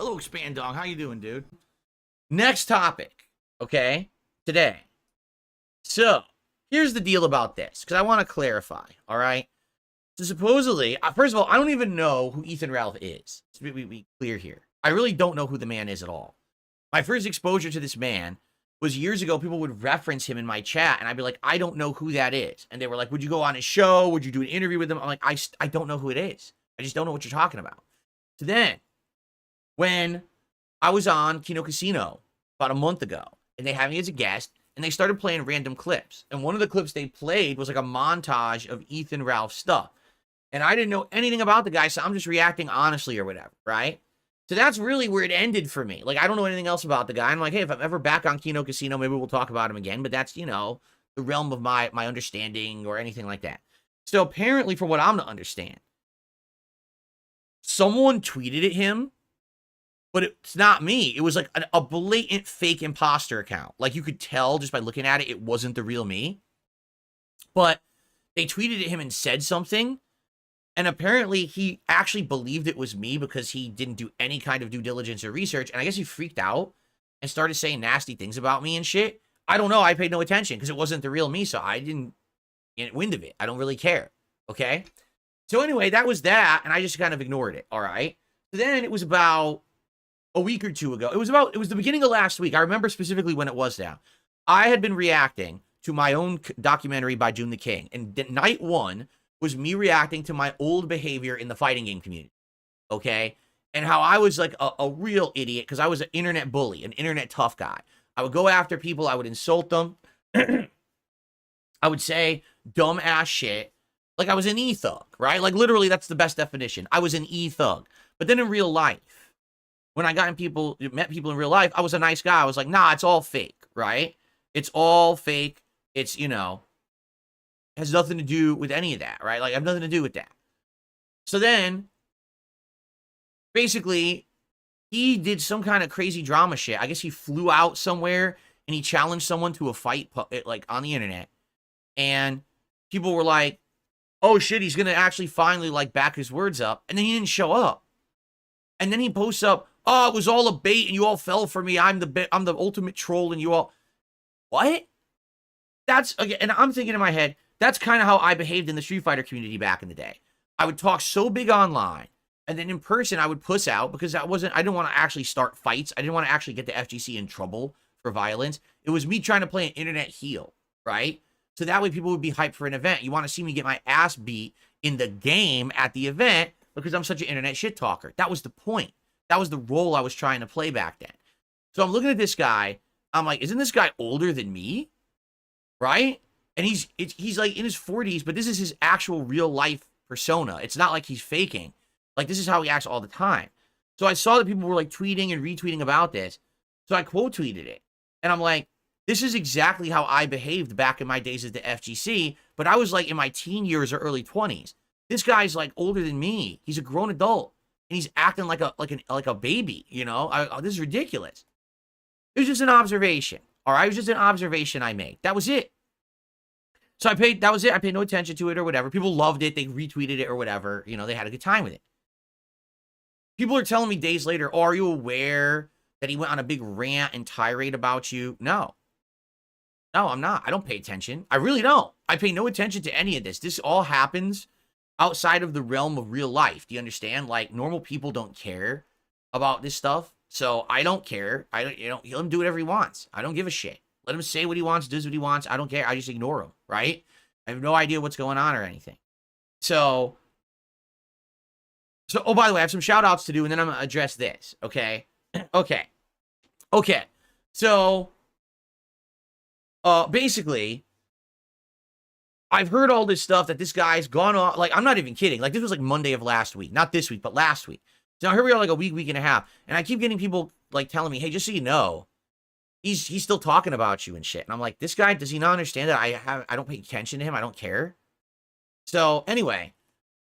Hello, Expand Dog. How you doing, dude? Next topic, okay? Today. So, here's the deal about this, because I want to clarify, all right? So, supposedly, first of all, I don't even know who Ethan Ralph is. To be clear here. I really don't know who the man is at all. My first exposure to this man was years ago. People would reference him in my chat, and I'd be like, I don't know who that is. And they were like, would you go on his show? Would you do an interview with him? I'm like, I don't know who it is. I just don't know what you're talking about. So then, when I was on Kino Casino about a month ago, and they had me as a guest, and they started playing random clips. And one of the clips they played was like a montage of Ethan Ralph stuff. And I didn't know anything about the guy, so I'm just reacting honestly or whatever, right? So that's really where it ended for me. Like, I don't know anything else about the guy. I'm like, hey, if I'm ever back on Kino Casino, maybe we'll talk about him again. But that's, you know, the realm of my understanding or anything like that. So apparently, from what I'm to understand, someone tweeted at him, but it's not me. It was like a blatant fake imposter account. Like, you could tell just by looking at it, it wasn't the real me. But they tweeted at him and said something. And apparently, he actually believed it was me because he didn't do any kind of due diligence or research. And I guess he freaked out and started saying nasty things about me and shit. I don't know. I paid no attention because it wasn't the real me. So I didn't get wind of it. I don't really care. Okay? So anyway, that was that. And I just kind of ignored it. All right? So then it was about a week or two ago. It was the beginning of last week. I remember specifically when it was now. I had been reacting to my own documentary by June the King. And night one was me reacting to my old behavior in the fighting game community, okay? And how I was like a real idiot because I was an internet bully, an internet tough guy. I would go after people. I would insult them. I would say dumb ass shit. Like I was an e-thug, right? Like literally that's the best definition. I was an e-thug. But then in real life, when I met people in real life, I was a nice guy. I was like, nah, it's all fake, right? It's all fake. It's, you know, has nothing to do with any of that, right? Like, I have nothing to do with that. So then, basically, he did some kind of crazy drama shit. I guess he flew out somewhere, and he challenged someone to a fight, like, on the internet. And people were like, oh, shit, he's going to actually finally, like, back his words up. And then he didn't show up. And then he posts up, oh, it was all a bait, and you all fell for me. I'm the ultimate troll, and you all... What? That's, again, and I'm thinking in my head, that's kind of how I behaved in the Street Fighter community back in the day. I would talk so big online, and then in person I would puss out because I didn't want to actually start fights. I didn't want to actually get the FGC in trouble for violence. It was me trying to play an internet heel, right? So that way people would be hyped for an event. You want to see me get my ass beat in the game at the event because I'm such an internet shit talker. That was the point. That was the role I was trying to play back then. So I'm looking at this guy. I'm like, isn't this guy older than me? Right? And he's like in his 40s, but this is his actual real life persona. It's not like he's faking. Like, this is how he acts all the time. So I saw that people were like tweeting and retweeting about this. So I quote tweeted it. And I'm like, this is exactly how I behaved back in my days at the FGC. But I was like in my teen years or early 20s. This guy's like older than me. He's a grown adult. And he's acting like a baby, you know? This is ridiculous. It was just an observation. All right? It was just an observation I made. That was it. So that was it. I paid no attention to it or whatever. People loved it. They retweeted it or whatever. You know, they had a good time with it. People are telling me days later, oh, are you aware that he went on a big rant and tirade about you? No. No, I'm not. I don't pay attention. I really don't. I pay no attention to any of this. This all happens outside of the realm of real life. Do you understand? Like, normal people don't care about this stuff. So I don't care. Let him do whatever he wants. I don't give a shit. Let him say what he wants, does what he wants. I don't care. I just ignore him, right? I have no idea what's going on or anything. So, oh, by the way, I have some shout outs to do, and then I'm going to address this, okay? Okay. So, basically, I've heard all this stuff that this guy's gone on. Like, I'm not even kidding. Like, this was like Monday of last week. Not this week, but last week. So here we are like a week and a half. And I keep getting people, like, telling me, hey, just so you know, he's still talking about you and shit. And I'm like, this guy, does he not understand that I don't pay attention to him? I don't care. So anyway,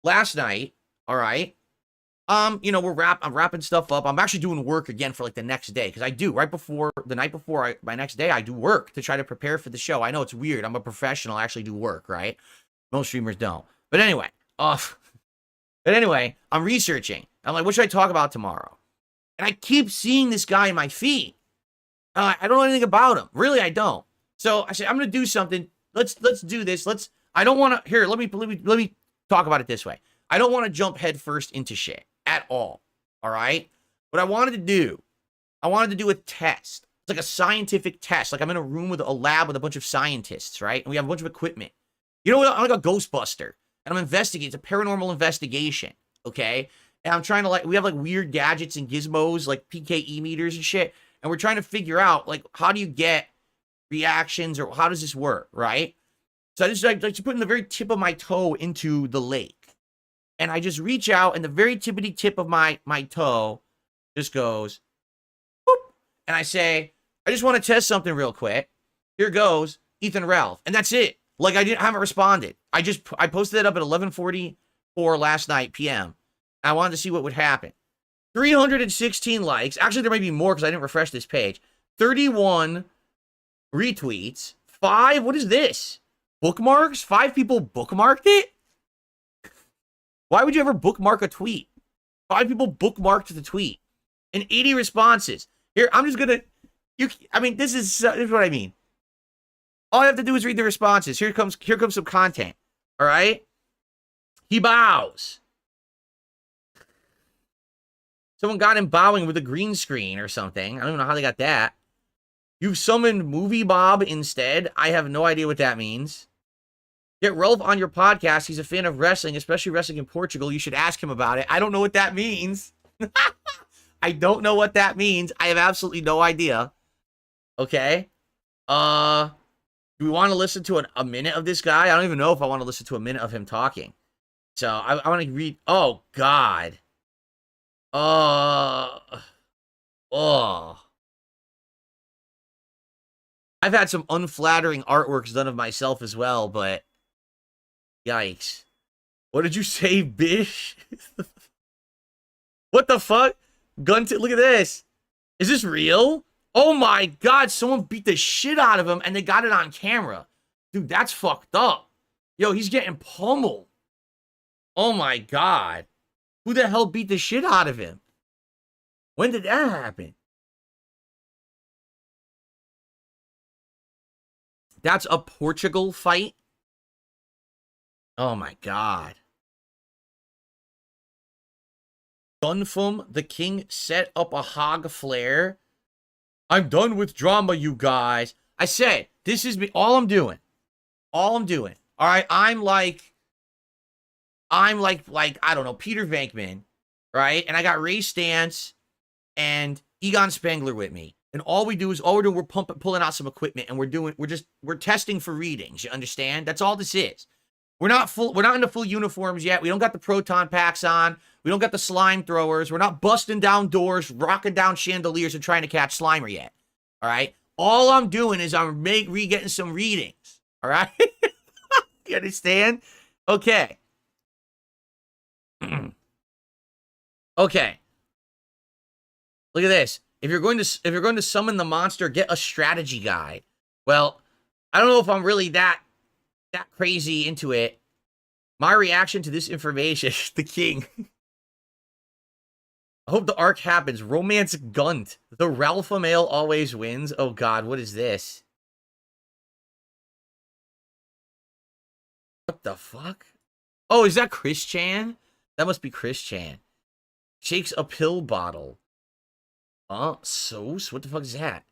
last night, all right, you know, I'm wrapping stuff up. I'm actually doing work again for like the next day because I do the night before my next day, I do work to try to prepare for the show. I know it's weird. I'm a professional. I actually do work, right? Most streamers don't. But anyway, I'm researching. I'm like, what should I talk about tomorrow? And I keep seeing this guy in my feed. I don't know anything about him. Really, I don't. So I said, I'm going to do something. Let's do this. I don't want to, here, let me talk about it this way. I don't want to jump headfirst into shit at all. All right. What I wanted to do a test. It's like a scientific test. Like I'm in a room with a lab with a bunch of scientists, right? And we have a bunch of equipment. You know what? I'm like a Ghostbuster. And I'm investigating. It's a paranormal investigation. Okay. And I'm trying to we have like weird gadgets and gizmos, like PKE meters and shit. And we're trying to figure out like, how do you get reactions or how does this work? Right. So I just like to put in the very tip of my toe into the lake. And I just reach out and the very tippity tip of my toe just goes, boop. And I say, I just want to test something real quick. Here goes, Ethan Ralph. And that's it. Like I haven't responded. I posted it up at 11:44 last night PM. I wanted to see what would happen. 316 likes. Actually, there might be more because I didn't refresh this page. 31 retweets. 5, what is this? Bookmarks? 5 people bookmarked it? Why would you ever bookmark a tweet? 5 people bookmarked the tweet. And 80 responses. Here, I'm just gonna, this is what I mean. All I have to do is read the responses. Here comes some content. All right? He bows. Someone got him bowing with a green screen or something. I don't even know how they got that. You've summoned Movie Bob instead. I have no idea what that means. Get Rolf on your podcast. He's a fan of wrestling, especially wrestling in Portugal. You should ask him about it. I don't know what that means. I don't know what that means. I have absolutely no idea. Okay. Do we want to listen to a minute of this guy? I don't even know if I want to listen to a minute of him talking. So I want to read. Oh, God. Oh. I've had some unflattering artworks done of myself as well, but yikes. What did you say, bish? What the fuck? Look at this. Is this real? Oh my God, someone beat the shit out of him and they got it on camera. Dude, that's fucked up. Yo, he's getting pummeled. Oh my God. Who the hell beat the shit out of him? When did that happen? That's a Portugal fight? Oh my God. Gunfum, the king set up a hog flare. I'm done with drama, you guys. I said, this is me. All I'm doing. All right, I'm like, I don't know, Peter Venkman, right? And I got Ray Stantz and Egon Spengler with me. And all we're doing, we're pulling out some equipment and we're testing for readings. You understand? That's all this is. We're not in the full uniforms yet. We don't got the proton packs on. We don't got the slime throwers. We're not busting down doors, rocking down chandeliers and trying to catch Slimer yet. All right? All I'm doing is I'm getting some readings. All right? You understand? Okay. Okay. Look at this. If you're going to summon the monster, get a strategy guide. Well, I don't know if I'm really that crazy into it. My reaction to this information, the king. I hope the arc happens. Romance Gunt. The Ralpha male always wins. Oh God, what is this? What the fuck? Oh, is that Chris Chan? That must be Chris Chan. Shakes a pill bottle. Sauce? What the fuck is that?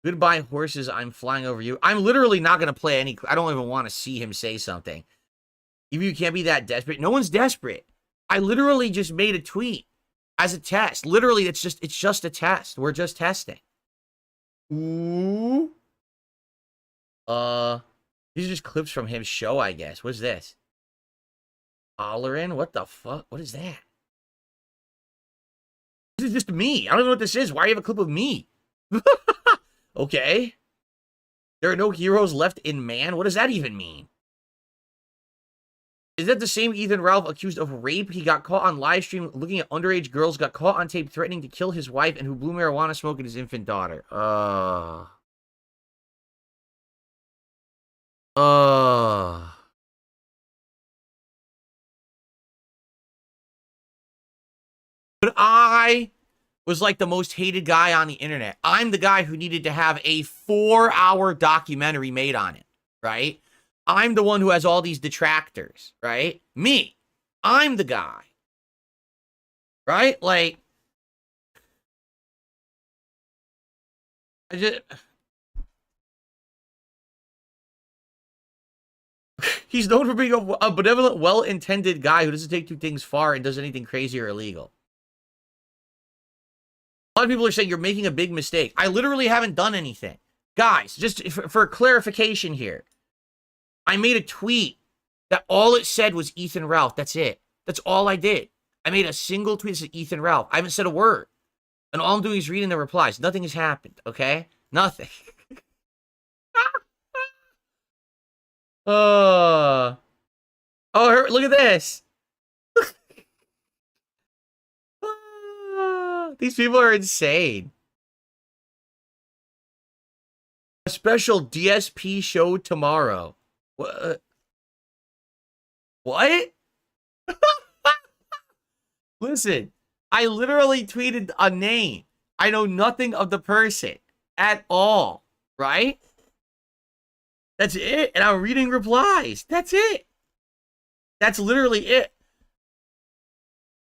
Goodbye, horses. I'm flying over you. I'm literally not going to play any. I don't even want to see him say something. Even you can't be that desperate. No one's desperate. I literally just made a tweet as a test. Literally, it's just a test. We're just testing. Ooh. These are just clips from his show, I guess. What's this? Hollerin'? What the fuck? What is that? This is just me. I don't know what this is. Why do you have a clip of me? Okay. There are no heroes left in man? What does that even mean? Is that the same Ethan Ralph accused of rape? He got caught on live stream looking at underage girls, got caught on tape threatening to kill his wife, and who blew marijuana smoke at his infant daughter. Could I was like the most hated guy on the internet. I'm the guy who needed to have a 4-hour documentary made on it, right? I'm the one who has all these detractors, right? Me. I'm the guy. Right? Like, I just... He's known for being a benevolent, well-intended guy who doesn't take two things far and does anything crazy or illegal. A lot of people are saying you're making a big mistake. I literally haven't done anything. Guys, just for clarification here, I made a tweet that all it said was Ethan Ralph. That's it. That's all I did. I made a single tweet that said Ethan Ralph. I haven't said a word. And all I'm doing is reading the replies. Nothing has happened, okay? Nothing. Oh, look at this. These people are insane. A special DSP show tomorrow. What? What? Listen, I literally tweeted a name. I know nothing of the person at all, right? That's it. And I'm reading replies. That's it. That's literally it.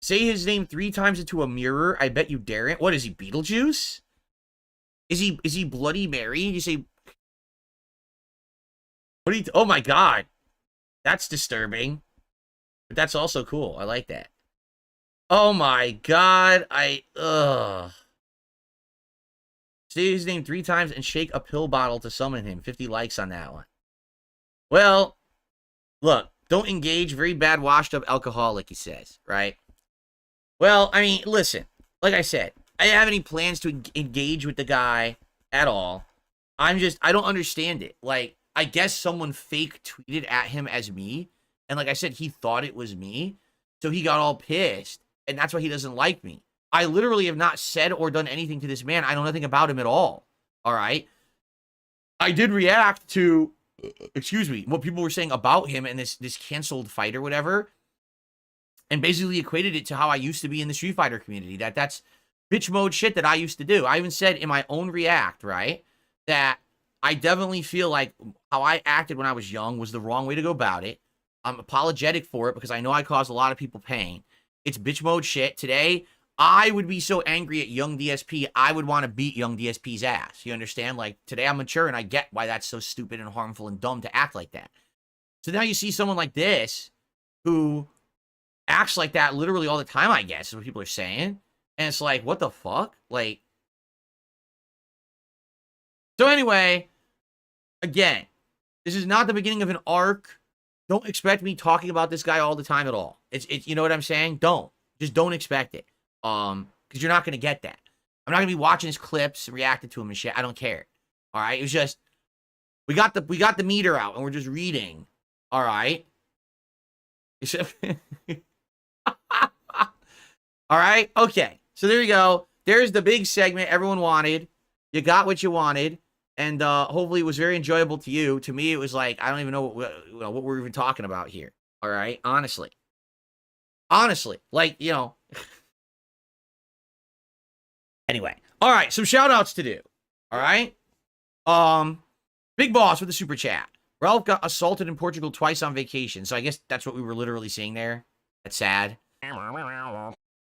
Say his name 3 times into a mirror. I bet you daren't. What is he, Beetlejuice? Is he Bloody Mary? You say... What do you... Oh my god. That's disturbing. But that's also cool. I like that. Oh my god. Ugh. Say his name 3 times and shake a pill bottle to summon him. 50 likes on that one. Well, look. Don't engage. Very bad washed up alcoholic, he says. Right? Well, I mean, listen. Like I said, I didn't have any plans to engage with the guy at all. I don't understand it. Like, I guess someone fake tweeted at him as me. And like I said, he thought it was me. So he got all pissed. And that's why he doesn't like me. I literally have not said or done anything to this man. I know nothing about him at all. All right? I did react to, excuse me, what people were saying about him and this canceled fight or whatever. And basically equated it to how I used to be in the Street Fighter community. That's bitch mode shit that I used to do. I even said in my own react, right, that I definitely feel like how I acted when I was young was the wrong way to go about it. I'm apologetic for it because I know I caused a lot of people pain. It's bitch mode shit. Today, I would be so angry at young DSP, I would want to beat young DSP's ass. You understand? Like, today I'm mature and I get why that's so stupid and harmful and dumb to act like that. So now you see someone like this who acts like that literally all the time, I guess, is what people are saying. And it's like, what the fuck? Like, so anyway, again, this is not the beginning of an arc. Don't expect me talking about this guy all the time at all. It's you know what I'm saying? Just don't expect it. Because you're not going to get that. I'm not going to be watching his clips, reacting to him and shit. I don't care. All right? It was just, we got the meter out and we're just reading. All right? All right? Okay. So there you go. There's the big segment everyone wanted. You got what you wanted. And hopefully it was very enjoyable to you. To me, it was like, I don't even know what we're even talking about here. All right? Honestly. Like, you know. Anyway. All right. Some shout outs to do. All right? Big Boss with the super chat. Ralph got assaulted in Portugal twice on vacation. So I guess that's what we were literally seeing there. That's sad.